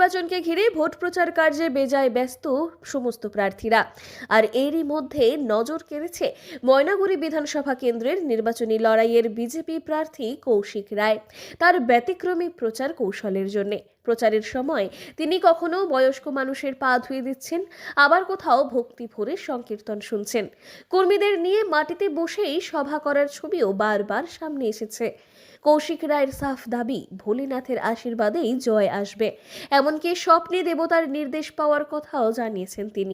নির্বাচনকে ঘিরে ভোট প্রচার কার্যে বেজায় ব্যস্ত সমস্ত প্রার্থীরা। আর এরই মধ্যে নজর কেড়েছে ময়নাগুড়ি বিধানসভা কেন্দ্রের নির্বাচনী লড়াইয়ের বিজেপি প্রার্থী কৌশিক রায়। তার ব্যতিক্রমী প্রচার কৌশলের জন্য প্রচারের সময় তিনি কখনো বয়স্ক মানুষের পা ধুয়ে দিচ্ছেন, আবার কোথাও ভক্তি ভরে সংকীর্তন শুনছেন। কর্মীদের নিয়ে মাটিতে বসেই সভা করার ছবিও বারবার সামনে এসেছে। কৌশিক রায়ের সাফ দাবি, ভোলেনাথের আশীর্বাদেই জয় আসবে। এমনকি স্বপ্নে দেবতার নির্দেশ পাওয়ার কথাও জানিয়েছেন তিনি।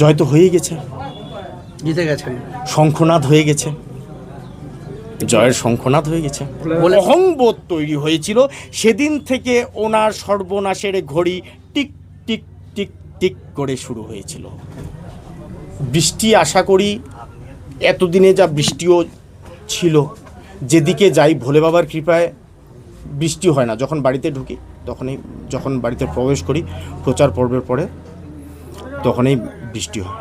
জয় তো হয়ে গেছে, জিতে গেছেন, শঙ্খনাদ হয়ে গেছে, জয়ের শঙ্খনাদ হয়ে গেছে। অহংবোধ তৈরি হয়েছিল সেদিন থেকে ওনার সর্বনাশের ঘড়ি টিক টিক টিক টিক করে শুরু হয়েছিল। বৃষ্টি আশা করি এতদিনে যা বৃষ্টিও ছিল, যেদিকে যাই ভোলে বাবার কৃপায় বৃষ্টি হয় না। যখন বাড়িতে ঢুকি তখনই, যখন বাড়িতে প্রবেশ করি প্রচার পর্বের পরে, তখনই বৃষ্টি হয়।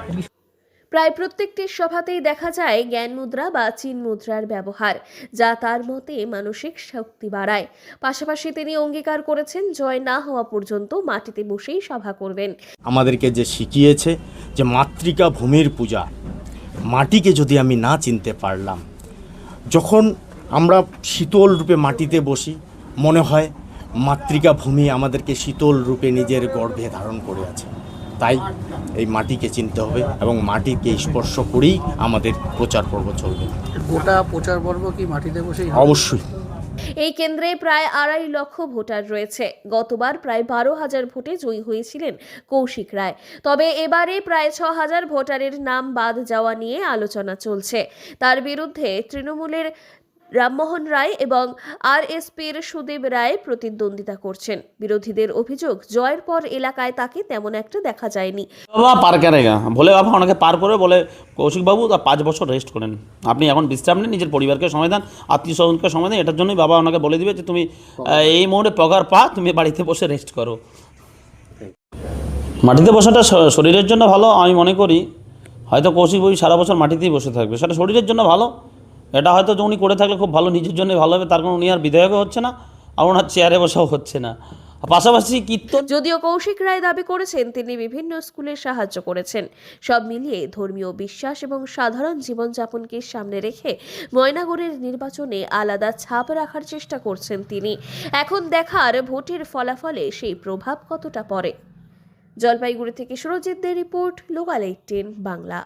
প্রায় প্রত্যেকটি সভাতেই দেখা যায় জ্ঞান মুদ্রা বা চিন মুদ্রার ব্যবহার, যা তার মতে মানসিক শক্তি বাড়ায়। পাশাপাশি তিনি অঙ্গীকার করেছেন জয় না হওয়া পর্যন্ত মাটিতে বসেই সভা করবেন। আমাদেরকে যে শিখিয়েছে যে মাতৃকা ভূমির পূজা, মাটিকে যদি আমি না চিনতে পারলাম, যখন আমরা শীতল রূপে মাটিতে বসি মনে হয় মাতৃকা ভূমি আমাদেরকে শীতল রূপে নিজের গর্ভে ধারণ করে আছে। তাই এই মাটিকে চিনতে হবে এবং মাটিকে স্পর্শ করেই আমাদের প্রচার পর্ব চলবে। গোটা প্রচার পর্ব কি মাটিতে বসেই? অবশ্যই। এই কেন্দ্রে প্রায় 2.5 লক্ষ ভোটার রয়েছে। গতবার প্রায় 12,000 ভোটে জয়ী হয়েছিলেন কৌশিক রায়। তবে এবারে প্রায় 6,000 ভোটারের নাম বাদ যাওয়া নিয়ে আলোচনা চলছে। তার বিরুদ্ধে তৃণমূলের রামমোহন রায় এবং আরএসপির সুদেব রায় প্রতিদ্বন্দ্বিতা করছেন। বিরোধীদের অভিযোগ, জয়ের পর এলাকায় তাকে তেমন একটা দেখা যায়নি। বাবা পার করেগা বলে, বাবা ওনাকে পার করে বলে কৌশিকবাবু 5 বছর রেস্ট করেন, আপনি এখন বিশ্রাম নেন, নিজের পরিবারকে সময় দেন, আত্মীয় স্বজনকে সময় দেন। এটার জন্যই বাবা ওনাকে বলে দিবে যে তুমি এই মুহূর্তে পগার পা, তুমি বাড়িতে বসে রেস্ট করো। মাটিতে বসাটা শরীরের জন্য ভালো আমি মনে করি। হয়তো কৌশিকবাবু সারা বছর মাটিতেই বসে থাকবে, সেটা শরীরের জন্য ভালো। এটা হয়তো উনি করে থাকলে খুব ভালো, নিজের জন্য ভালো হবে। তার কারণ উনি আর বিধায়কও হচ্ছে না, আর ওনার চেয়ারে বসাও হচ্ছে না। পাশাপাশি কীর্তন। যদিও কৌশিক রায় দাবি করেছেন তিনি বিভিন্ন স্কুলে সাহায্য করেছেন। সব মিলিয়ে ধর্মীয় বিশ্বাস এবং সাধারণ জীবনযাপনকে সামনে রেখে ময়নাগুড়ির নির্বাচনে আলাদা ছাপ রাখার চেষ্টা করছেন তিনি। এখন দেখার ভোটের ফলাফলে সেই প্রভাব কতটা পড়ে। জলপাইগুড়ি থেকে সুরজিৎ দের রিপোর্ট, লোকাল 18 বাংলা।